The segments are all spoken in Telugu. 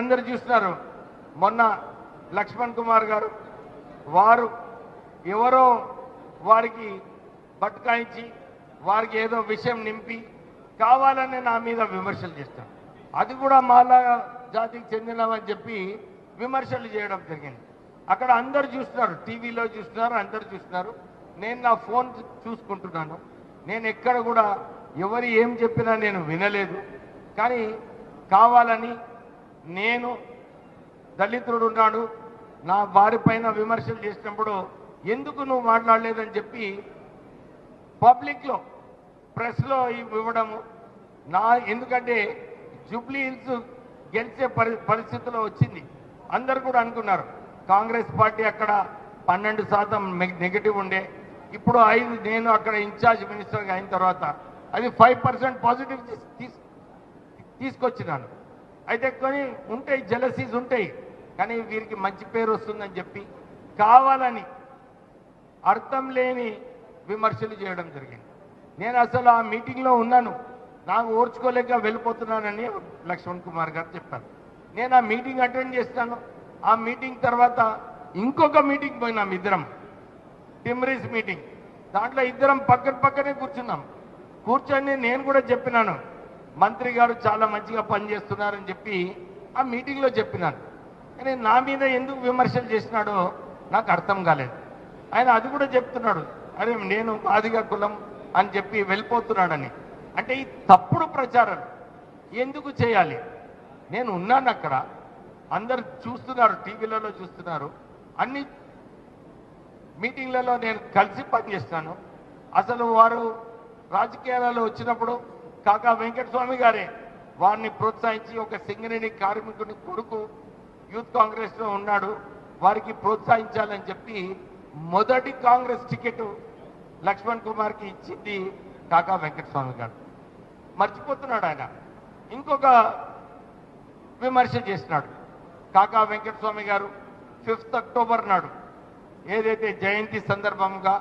అందరూ చూస్తున్నారు. మొన్న లక్ష్మణ్ కుమార్ గారు వారు ఎవరో వారికి బట్కాయించి వారికి ఏదో విషయం నింపి కావాలని నా మీద విమర్శలు చేస్తాను. అది కూడా మాలా జాతికి చెందినవని చెప్పి విమర్శలు చేయడం జరిగింది. అక్కడ అందరు చూస్తున్నారు, టీవీలో చూస్తున్నారు, అందరు చూస్తున్నారు. నేను నా ఫోన్ చూసుకుంటున్నాను. నేను ఎక్కడ కూడా ఎవరు ఏం చెప్పినా నేను వినలేదు. కానీ కావాలని నేను దళితుడు ఉన్నాడు నా వారి పైన విమర్శలు చేసినప్పుడు ఎందుకు నువ్వు మాట్లాడలేదని చెప్పి పబ్లిక్లో ప్రెస్లో ఇవ్వడము ఎందుకంటే జూబ్లీ హిల్స్ గెలిచే పరిస్థితిలో వచ్చింది. అందరు కూడా అనుకున్నారు కాంగ్రెస్ పార్టీ అక్కడ 12% నెగిటివ్ ఉండే, ఇప్పుడు 5 నేను అక్కడ ఇన్ఛార్జ్ మినిస్టర్గా అయిన తర్వాత అది 5% పాజిటివ్ తీసుకొచ్చినాను. అయితే కొన్ని ఉంటాయి, జెలసీస్ ఉంటాయి, కానీ వీరికి మంచి పేరు వస్తుందని చెప్పి కావాలని అర్థం లేని విమర్శలు చేయడం జరిగింది. నేను అసలు ఆ మీటింగ్లో ఉన్నాను, నాకు ఓర్చుకోలేక వెళ్ళిపోతున్నానని లక్ష్మణ్ కుమార్ గారు చెప్పారు. నేను ఆ మీటింగ్ అటెండ్ చేస్తాను. ఆ మీటింగ్ తర్వాత ఇంకొక మీటింగ్ పోయినాం ఇద్దరం, టిమ్రీస్ మీటింగ్. దాంట్లో ఇద్దరం పక్కనే కూర్చున్నాం. కూర్చొని నేను కూడా చెప్పినాను మంత్రి గారు చాలా మంచిగా పనిచేస్తున్నారని చెప్పి ఆ మీటింగ్లో చెప్పినాను. కానీ నా మీద ఎందుకు విమర్శలు చేసినాడో నాకు అర్థం కాలేదు. ఆయన అది కూడా చెప్తున్నాడు, అరే నేను మాదిగా కులం అని చెప్పి వెళ్ళిపోతున్నాడని. అంటే ఈ తప్పుడు ప్రచారం ఎందుకు చేయాలి? నేను ఉన్నాను అక్కడ, అందరు చూస్తున్నారు, టీవీలలో చూస్తున్నారు, అన్ని మీటింగ్లలో నేను కలిసి పనిచేస్తాను. అసలు వారు రాజకీయాలలో వచ్చినప్పుడు కాకా వెంకటస్వామి గారే వారిని ప్రోత్సహించి ఒక సింగరేణి కార్మికుని కొడుకు యూత్ కాంగ్రెస్లో ఉన్నాడు, వారికి ప్రోత్సహించాలని చెప్పి మొదటి కాంగ్రెస్ టికెట్ లక్ష్మణ్ కుమార్కి ఇచ్చింది కాకా వెంకటస్వామి గారు. మర్చిపోతున్నాడు ఆయన. ఇంకొక విమర్శ చేసినాడు కాకా వెంకటస్వామి గారు. 5 అక్టోబర్ నాడు ఏదైతే జయంతి సందర్భంగా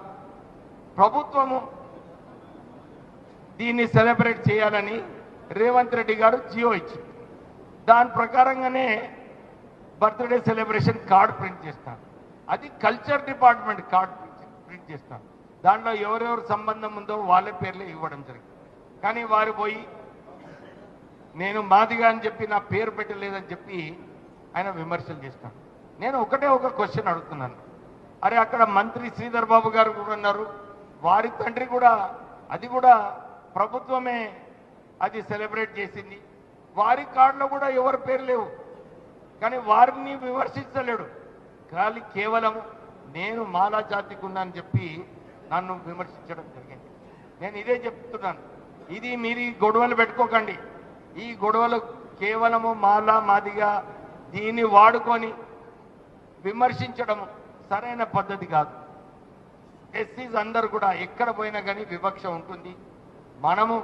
ప్రభుత్వము దీన్ని సెలబ్రేట్ చేయాలని రేవంత్ రెడ్డి గారు జియో ఇచ్చింది. దాని ప్రకారంగానే బర్త్డే సెలబ్రేషన్ కార్డు ప్రింట్ చేస్తాను. అది కల్చర్ డిపార్ట్మెంట్ కార్డు ప్రింట్ చేస్తాను. దాంట్లో ఎవరెవరు సంబంధం ఉందో వాళ్ళ పేర్లే ఇవ్వడం జరిగింది. కానీ వారు పోయి నేను మాదిగా అని చెప్పి నా పేరు పెట్టలేదని చెప్పి ఆయన విమర్శలు చేస్తాను. నేను ఒక క్వశ్చన్ అడుగుతున్నాను, అరే అక్కడ మంత్రి శ్రీధర్ బాబు గారు కూడా ఉన్నారు, వారి తండ్రి కూడా అది కూడా ప్రభుత్వమే అది సెలబ్రేట్ చేసింది, వారి కార్డులో కూడా ఎవరి పేరు లేవు, కానీ వారిని విమర్శించలేడు. కానీ కేవలం నేను మాలా జాతికి ఉన్నానని చెప్పి నన్ను విమర్శించడం జరిగింది. నేను ఇదే చెప్తున్నాను, ఇది మీరు గొడవలు పెట్టుకోకండి. ఈ గొడవలు కేవలము మాలా మాదిగా దీన్ని వాడుకొని విమర్శించడం సరైన పద్ధతి కాదు. ఎస్సీస్ అందరూ కూడా ఎక్కడ పోయినా కానీ వివక్ష ఉంటుంది. మనము